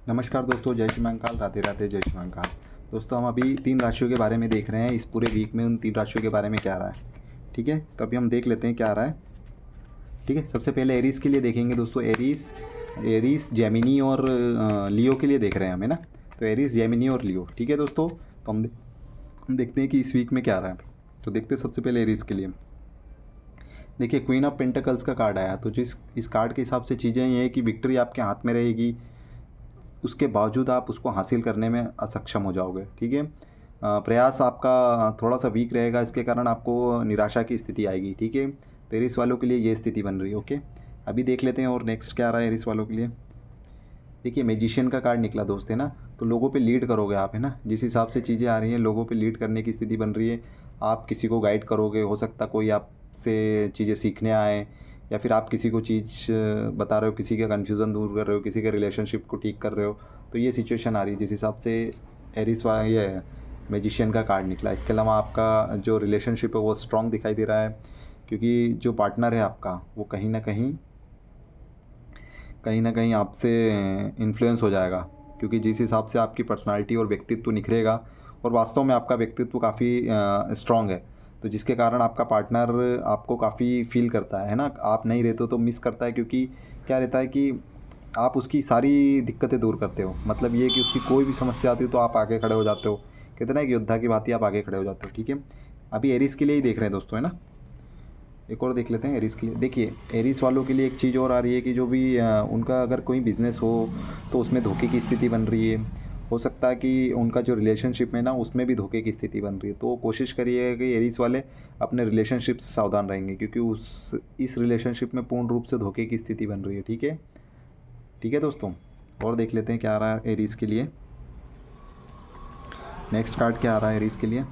नमस्कार दोस्तों, जय श्री महाकाल, राधे राधे, जय श्री महाकाल। दोस्तों, हम अभी 3 राशियों के बारे में देख रहे हैं। इस पूरे वीक में उन 3 राशियों के बारे में क्या आ रहा है, ठीक है। तो अभी हम देख लेते हैं क्या आ रहा है, ठीक है। सबसे पहले एरीस के लिए देखेंगे दोस्तों। एरीस जेमिनी और लियो के लिए देख रहे हैं हम, है ना। तो एरीस, जेमिनी और लियो, ठीक है दोस्तों। तो हम देखते हैं कि इस वीक में क्या आ रहा है। तो देखते हैं सबसे पहले एरीस के लिए। देखिए, क्वीन ऑफ पेंटिकल्स का कार्ड आया। तो जिस इस कार्ड के हिसाब से चीज़ें ये है कि विक्ट्री आपके हाथ में रहेगी, उसके बावजूद आप उसको हासिल करने में असक्षम हो जाओगे, ठीक है। प्रयास आपका थोड़ा सा वीक रहेगा, इसके कारण आपको निराशा की स्थिति आएगी, ठीक है। तो एरिस वालों के लिए ये स्थिति बन रही है, ओके। अभी देख लेते हैं और नेक्स्ट क्या आ रहा है एरिस वालों के लिए। देखिए, मैजिशियन का कार्ड निकला दोस्त, है ना। तो लोगों पे लीड करोगे आप, है ना। जिस हिसाब से चीज़ें आ रही हैं, लोगों पे लीड करने की स्थिति बन रही है। आप किसी को गाइड करोगे, हो सकता कोई आपसे चीज़ें सीखने आए, या फिर आप किसी को चीज़ बता रहे हो, किसी का कन्फ्यूज़न दूर कर रहे हो, किसी के रिलेशनशिप को ठीक कर रहे हो। तो ये सिचुएशन आ रही है जिस हिसाब से एरिस वाला ये मैजिशियन का कार्ड निकला। इसके अलावा आपका जो रिलेशनशिप है वो स्ट्रॉन्ग दिखाई दे रहा है, क्योंकि जो पार्टनर है आपका वो कहीं ना कहीं आपसे इन्फ्लुएंस हो जाएगा, क्योंकि जिस हिसाब से आपकी पर्सनालिटी और व्यक्तित्व निखरेगा, और वास्तव में आपका व्यक्तित्व काफ़ी स्ट्रॉन्ग है। तो जिसके कारण आपका पार्टनर आपको काफ़ी फील करता है ना। आप नहीं रहते हो तो मिस करता है, क्योंकि क्या रहता है कि आप उसकी सारी दिक्कतें दूर करते हो। मतलब ये कि उसकी कोई भी समस्या आती है तो आप आगे खड़े हो जाते हो। कहते हैं ना, एक योद्धा की भांति आप आगे खड़े हो जाते हो, ठीक है। अभी एरिस के लिए ही देख रहे हैं दोस्तों, है ना। एक और देख लेते हैं एरिस के लिए। देखिए, एरिस वालों के लिए एक चीज़ और आ रही है कि जो भी उनका अगर कोई बिज़नेस हो तो उसमें धोखे की स्थिति बन रही है। हो सकता है कि उनका जो रिलेशनशिप है ना, उसमें भी धोखे की स्थिति बन रही है। तो कोशिश करिएगा कि एरिस वाले अपने रिलेशनशिप से सावधान रहेंगे, क्योंकि इस रिलेशनशिप में पूर्ण रूप से धोखे की स्थिति बन रही है, ठीक है। ठीक है दोस्तों, और देख लेते हैं क्या आ रहा है एरीज़ के लिए। नेक्स्ट कार्ड क्या आ रहा है एरीज़ के लिए।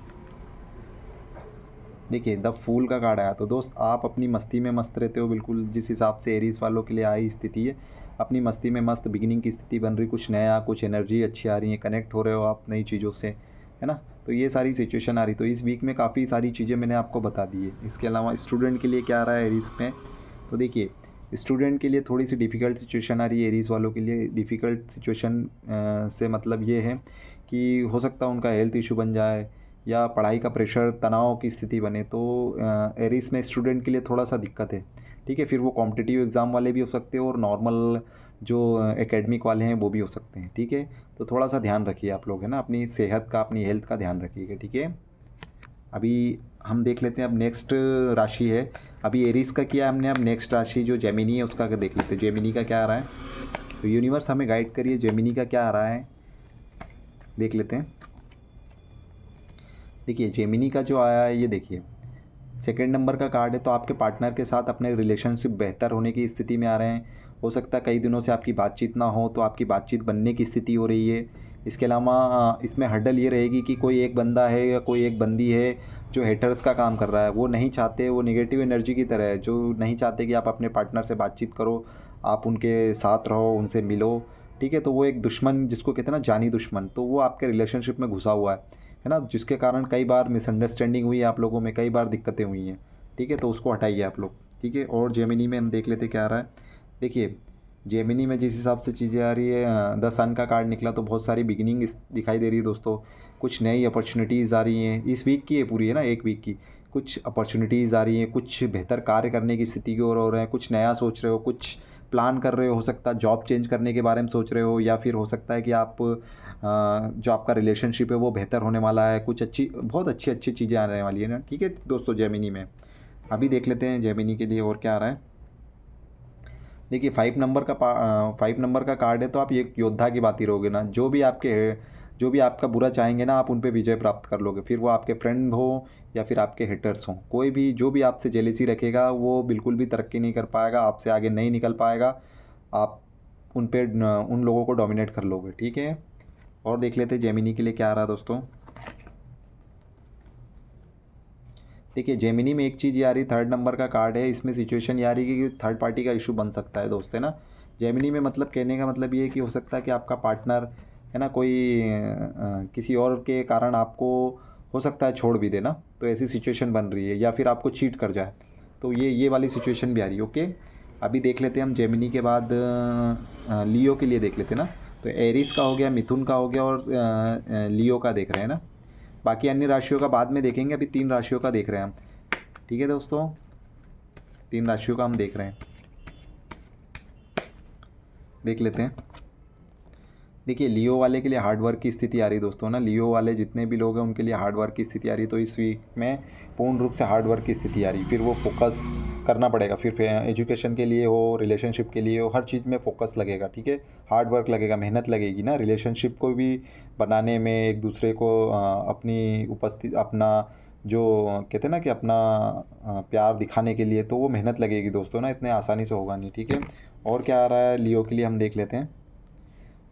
देखिए, द फूल का कार्ड आया। तो दोस्त, आप अपनी मस्ती में मस्त रहते हो बिल्कुल। जिस हिसाब से एरीज़ वालों के लिए आई स्थिति है, अपनी मस्ती में मस्त बिगिनिंग की स्थिति बन रही, कुछ नया, कुछ एनर्जी अच्छी आ रही है, कनेक्ट हो रहे हो आप नई चीज़ों से, है ना। तो ये सारी सिचुएशन आ रही। तो इस वीक में काफ़ी सारी चीज़ें मैंने आपको बता दी है। इसके अलावा स्टूडेंट के लिए क्या आ रहा है एरीज़ में। तो देखिए, स्टूडेंट के लिए थोड़ी सी डिफ़िकल्ट सिचुएशन आ रही है। एरीज़ वालों के लिए डिफ़िकल्ट सिचुएशन से मतलब ये है कि हो सकता है उनका हेल्थ इशू बन जाए, या पढ़ाई का प्रेशर, तनाव की स्थिति बने। तो एरीस में स्टूडेंट के लिए थोड़ा सा दिक्कत है, ठीक है। फिर वो कॉम्पिटिटिव एग्ज़ाम वाले भी हो सकते हैं, और नॉर्मल जो एकेडमिक वाले हैं वो भी हो सकते हैं, ठीक है। तो थोड़ा सा ध्यान रखिए आप लोग, है ना। अपनी सेहत का, अपनी हेल्थ का ध्यान रखिएगा, ठीक है। अभी हम देख लेते हैं अब नेक्स्ट राशि है। अभी एरीस का किया हमने, अब नेक्स्ट राशि जो जेमिनी है उसका देख लेते हैं। जेमिनी का क्या आ रहा है। तो यूनिवर्स हमें गाइड करिए, जेमिनी का क्या आ रहा है, देख लेते हैं। देखिए, जेमिनी का जो आया है, ये देखिए सेकंड नंबर का कार्ड है। तो आपके पार्टनर के साथ अपने रिलेशनशिप बेहतर होने की स्थिति में आ रहे हैं। हो सकता है कई दिनों से आपकी बातचीत ना हो, तो आपकी बातचीत बनने की स्थिति हो रही है। इसके अलावा इसमें हर्डल ये रहेगी कि कोई एक बंदा है या कोई एक बंदी है जो हेटर्स का काम कर रहा है। वो नहीं चाहते, वो नेगेटिव एनर्जी की तरह है, जो नहीं चाहते कि आप अपने पार्टनर से बातचीत करो, आप उनके साथ रहो, उनसे मिलो, ठीक है। तो वो एक दुश्मन, जिसको कहते हैं ना जानी दुश्मन, तो वो आपके रिलेशनशिप में घुसा हुआ है ना। जिसके कारण कई बार मिसअंडरस्टैंडिंग हुई है आप लोगों में, कई बार दिक्कतें हुई हैं, ठीक है। तो उसको हटाइए आप लोग, ठीक है। और जेमिनी में हम देख लेते क्या आ रहा है। देखिए, जेमिनी में जिस हिसाब से चीज़ें आ रही है, द सन का कार्ड निकला। तो बहुत सारी बिगिनिंग दिखाई दे रही है दोस्तों। कुछ नई अपॉर्चुनिटीज़ आ रही हैं, इस वीक की है पूरी, है ना, एक वीक की। कुछ अपॉर्चुनिटीज़ आ रही हैं, कुछ बेहतर कार्य करने की स्थिति की ओर हो रहे हैं, कुछ नया सोच रहे हो, कुछ प्लान कर रहे हो सकता है जॉब चेंज करने के बारे में सोच रहे हो, या फिर हो सकता है कि आप जो आपका रिलेशनशिप है वो बेहतर होने वाला है। कुछ बहुत अच्छी अच्छी चीज़ें आने वाली है ना, ठीक है दोस्तों, जेमिनी में। अभी देख लेते हैं जेमिनी के लिए और क्या आ रहा है। देखिए, 5 नंबर का कार्ड है। तो आप ये योद्धा की बात ही रहोगे ना। जो भी आपका बुरा चाहेंगे ना, आप उन पे विजय प्राप्त कर लोगे। फिर वो आपके फ्रेंड हो या फिर आपके हिटर्स हों, कोई भी जो भी आपसे जेलेसी रखेगा वो बिल्कुल भी तरक्की नहीं कर पाएगा, आपसे आगे नहीं निकल पाएगा। आप उन लोगों को डोमिनेट कर लोगे, ठीक है। और देख लेते हैं जेमिनी के लिए क्या आ रहा है दोस्तों। देखिए, जेमिनी में एक चीज़ ये आ रही, 3rd नंबर का कार्ड है। इसमें सिचुएशन ये आ रही है कि थर्ड पार्टी का इशू बन सकता है दोस्त, है ना। जेमिनी में मतलब कहने का मतलब ये है कि हो सकता है कि आपका पार्टनर, है ना, कोई किसी और के कारण आपको हो सकता है छोड़ भी देना। तो ऐसी सिचुएशन बन रही है, या फिर आपको चीट कर जाए। तो ये वाली सिचुएशन भी आ रही है, ओके। अभी देख लेते हैं हम जेमिनी के बाद लियो के लिए देख लेते हैं ना। तो एरीज का हो गया, मिथुन का हो गया और लियो का देख रहे हैं ना। बाकी अन्य राशियों का बाद में देखेंगे, अभी 3 राशियों का देख रहे हैं हम। ठीक है दोस्तों, 3 राशियों का हम देख रहे हैं, देख लेते हैं। देखिए लियो वाले के लिए हार्ड वर्क की स्थिति आ रही है दोस्तों ना। लियो वाले जितने भी लोग हैं उनके लिए हार्ड वर्क की स्थिति आ रही है। तो इस वीक में पूर्ण रूप से हार्ड वर्क की स्थिति आ रही है। फिर वो फोकस करना पड़ेगा, फिर एजुकेशन के लिए हो, रिलेशनशिप के लिए हो, हर चीज़ में फोकस लगेगा। ठीक है, हार्ड वर्क लगेगा, मेहनत लगेगी ना। रिलेशनशिप को भी बनाने में, एक दूसरे को अपनी उपस्थिति, अपना जो कहते हैं ना कि अपना प्यार दिखाने के लिए, तो वो मेहनत लगेगी दोस्तों ना, इतने आसानी से होगा नहीं। ठीक है, और क्या आ रहा है लियो के लिए हम देख लेते हैं।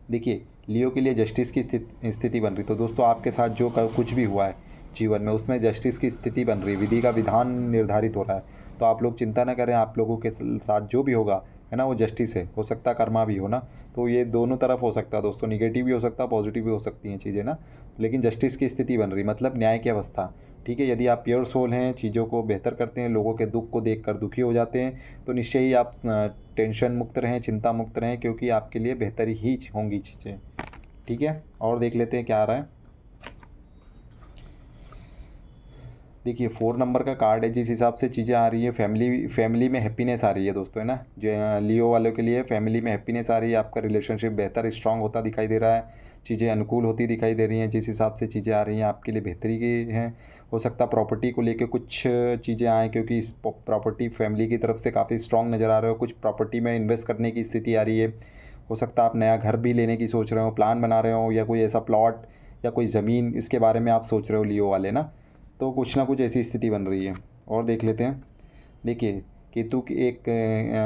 देखिए लियो के लिए जस्टिस की स्थिति बन रही। तो दोस्तों आपके साथ जो कुछ भी हुआ है जीवन में, उसमें जस्टिस की स्थिति बन रही, विधि का विधान निर्धारित हो रहा है। तो आप लोग चिंता ना करें, आप लोगों के साथ जो भी होगा है ना, वो जस्टिस है। हो सकता है कर्मा भी हो ना, तो ये दोनों तरफ हो सकता है दोस्तों, निगेटिव भी हो सकता है, पॉजिटिव भी हो सकती हैं चीज़ें ना। लेकिन जस्टिस की स्थिति बन रही, मतलब न्याय की अवस्था। ठीक है, यदि आप प्योर सोल हैं, चीज़ों को बेहतर करते हैं, लोगों के दुख को देखकर दुखी हो जाते हैं, तो निश्चय ही आप टेंशन मुक्त रहें, चिंता मुक्त रहें, क्योंकि आपके लिए बेहतर ही होंगी चीज़ें। ठीक है, और देख लेते हैं क्या आ रहा है। देखिए 4 नंबर का कार्ड है, जिस हिसाब से चीज़ें आ रही है, फैमिली में हैप्पीनेस आ रही है दोस्तों, है ना। जो लियो वालों के लिए फैमिली में हैप्पीनेस आ रही है, आपका रिलेशनशिप बेहतर स्ट्रांग होता दिखाई दे रहा है, चीज़ें अनुकूल होती दिखाई दे रही हैं। जिस हिसाब से चीज़ें आ रही हैं आपके लिए बेहतरी की हैं। हो सकता है प्रॉपर्टी को लेकर कुछ चीज़ें आएँ, क्योंकि इस प्रॉपर्टी फैमिली की तरफ से काफ़ी स्ट्रांग नज़र आ रहे हो। कुछ प्रॉपर्टी में इन्वेस्ट करने की स्थिति आ रही है। हो सकता है आप नया घर भी लेने की सोच रहे हो, प्लान बना रहे हो, या कोई ऐसा प्लॉट या कोई ज़मीन, इसके बारे में आप सोच रहे हो लियो वाले ना। तो कुछ ना कुछ ऐसी स्थिति बन रही है। और देख लेते हैं। देखिए केतु की एक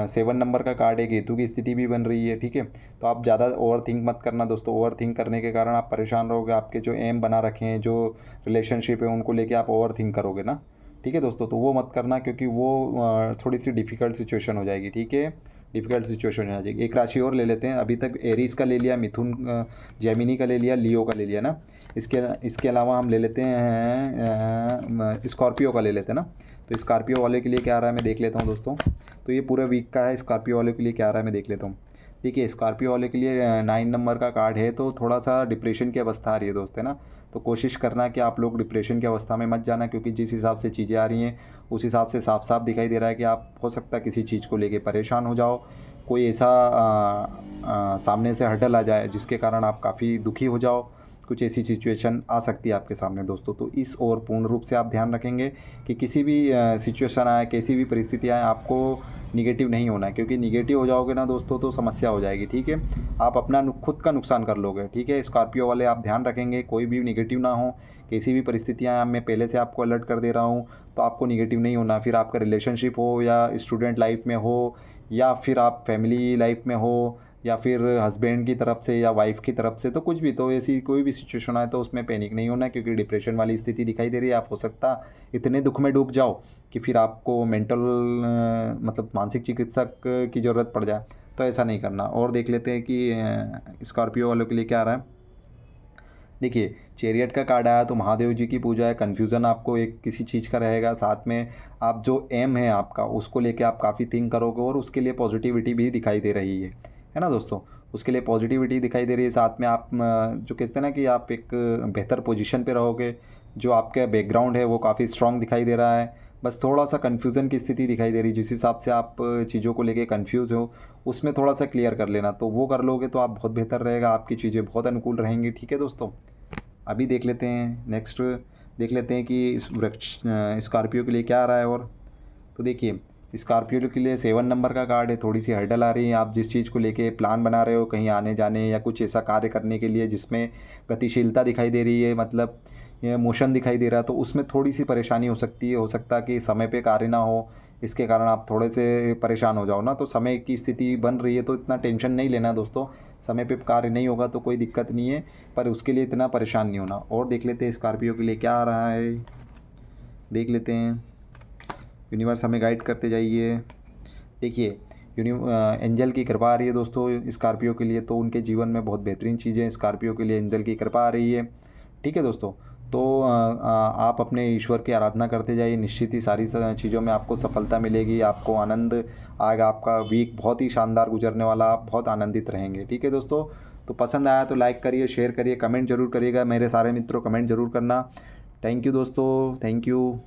7 नंबर का कार्ड है, केतु की स्थिति भी बन रही है। ठीक है, तो आप ज़्यादा ओवर थिंक मत करना दोस्तों। ओवर थिंक करने के कारण आप परेशान रहोगे। आपके जो एम बना रखे हैं, जो रिलेशनशिप है, उनको लेके आप ओवर थिंक करोगे ना। ठीक है दोस्तों, तो वो मत करना, क्योंकि वो थोड़ी सी डिफ़िकल्ट सिचुएशन हो जाएगी। ठीक है, डिफ़िकल्ट सिचुएशन हो जाएगी। एक राशि और ले लेते हैं। अभी तक एरीज का ले लिया, मिथुन, जेमिनी का ले लिया, लियो का ले लिया ना। इसके अलावा हम ले लेते हैं स्कॉर्पियो का ले लेते हैं ना। तो स्कॉर्पियो वाले के लिए क्या आ रहा है मैं देख लेता हूँ दोस्तों। तो ये पूरे वीक का है, स्कॉर्पियो वाले के लिए क्या आ रहा है मैं देख लेता हूँ। देखिए स्कॉर्पियो वाले के लिए 9 नंबर का कार्ड है, तो थोड़ा सा डिप्रेशन की अवस्था आ रही है दोस्त, है ना। तो कोशिश करना कि आप लोग डिप्रेशन की अवस्था में मत जाना, क्योंकि जिस हिसाब से चीज़ें आ रही हैं उस हिसाब से साफ साफ दिखाई दे रहा है कि आप हो सकता है किसी चीज़ को लेके परेशान हो जाओ। कोई ऐसा सामने से हर्डल आ जाए जिसके कारण आप काफ़ी दुखी हो जाओ। कुछ ऐसी सिचुएशन आ सकती है आपके सामने दोस्तों। तो इस ओर पूर्ण रूप से आप ध्यान रखेंगे कि किसी भी सिचुएशन आए, कैसी भी परिस्थिति आए, आपको निगेटिव नहीं होना है, क्योंकि निगेटिव हो जाओगे ना दोस्तों तो समस्या हो जाएगी। ठीक है, आप अपना खुद का नुकसान कर लोगे। ठीक है, स्कॉर्पियो वाले आप ध्यान रखेंगे, कोई भी निगेटिव ना हो। कैसी भी परिस्थितियाँ, मैं पहले से आपको अलर्ट कर दे रहा हूँ, तो आपको निगेटिव नहीं होना। फिर आपका रिलेशनशिप हो, या स्टूडेंट लाइफ में हो, या फिर आप फैमिली लाइफ में हो, या फिर हस्बैंड की तरफ से या वाइफ की तरफ से, तो कुछ भी, तो ऐसी कोई भी सिचुएशन आए तो उसमें पैनिक नहीं होना, क्योंकि डिप्रेशन वाली स्थिति दिखाई दे रही है। आप हो सकता इतने दुख में डूब जाओ कि फिर आपको मेंटल मतलब मानसिक चिकित्सक की ज़रूरत पड़ जाए, तो ऐसा नहीं करना। और देख लेते हैं कि स्कॉर्पियो वालों के लिए क्या आ रहा है। देखिए चैरियट का कार्ड आया, तो महादेव जी की पूजा है। कन्फ्यूज़न आपको एक किसी चीज़ का रहेगा, साथ में आप जो एम है आपका, उसको लेके आप काफ़ी थिंक करोगे, और उसके लिए पॉजिटिविटी भी दिखाई दे रही है ना दोस्तों। उसके लिए पॉजिटिविटी दिखाई दे रही है। साथ में आप जो कहते हैं ना कि आप एक बेहतर पोजीशन पे रहोगे। जो आपका बैकग्राउंड है वो काफ़ी स्ट्रांग दिखाई दे रहा है। बस थोड़ा सा कन्फ्यूज़न की स्थिति दिखाई दे रही है। जिस हिसाब से आप चीज़ों को लेके कन्फ्यूज़ हो, उसमें थोड़ा सा क्लियर कर लेना, तो वो कर लोगे तो आप बहुत बेहतर रहेगा, आपकी चीज़ें बहुत अनुकूल रहेंगी। ठीक है दोस्तों, अभी देख लेते हैं नेक्स्ट, देख लेते हैं कि इस स्कॉर्पियो के लिए क्या आ रहा है। और तो देखिए स्कॉर्पियो के लिए 7 नंबर का कार्ड है। थोड़ी सी हर्डल आ रही है। आप जिस चीज़ को लेके प्लान बना रहे हो, कहीं आने जाने या कुछ ऐसा कार्य करने के लिए जिसमें गतिशीलता दिखाई दे रही है, मतलब ये मोशन दिखाई दे रहा है, तो उसमें थोड़ी सी परेशानी हो सकती है। हो सकता है कि समय पे कार्य ना हो, इसके कारण आप थोड़े से परेशान हो जाओ ना। तो समय की स्थिति बन रही है, तो इतना टेंशन नहीं लेना दोस्तों। समय पे कार्य नहीं होगा तो कोई दिक्कत नहीं है, पर उसके लिए इतना परेशान नहीं होना। और देख लेते हैं स्कॉर्पियो के लिए क्या आ रहा है, देख लेते हैं। यूनिवर्स हमें गाइड करते जाइए। देखिए एंजल की कृपा आ रही है दोस्तों स्कॉर्पियो के लिए, तो उनके जीवन में बहुत बेहतरीन चीज़ें स्कॉर्पियो के लिए एंजल की कृपा आ रही है। ठीक है दोस्तों, तो आप अपने ईश्वर की आराधना करते जाइए, निश्चित ही सारी चीज़ों में आपको सफलता मिलेगी, आपको आनंद आएगा। आपका वीक बहुत ही शानदार गुजरने वाला, आप बहुत आनंदित रहेंगे। ठीक है दोस्तों, तो पसंद आया तो लाइक करिए, शेयर करिए, कमेंट ज़रूर करिएगा। मेरे सारे मित्रों कमेंट ज़रूर करना। थैंक यू दोस्तों, थैंक यू।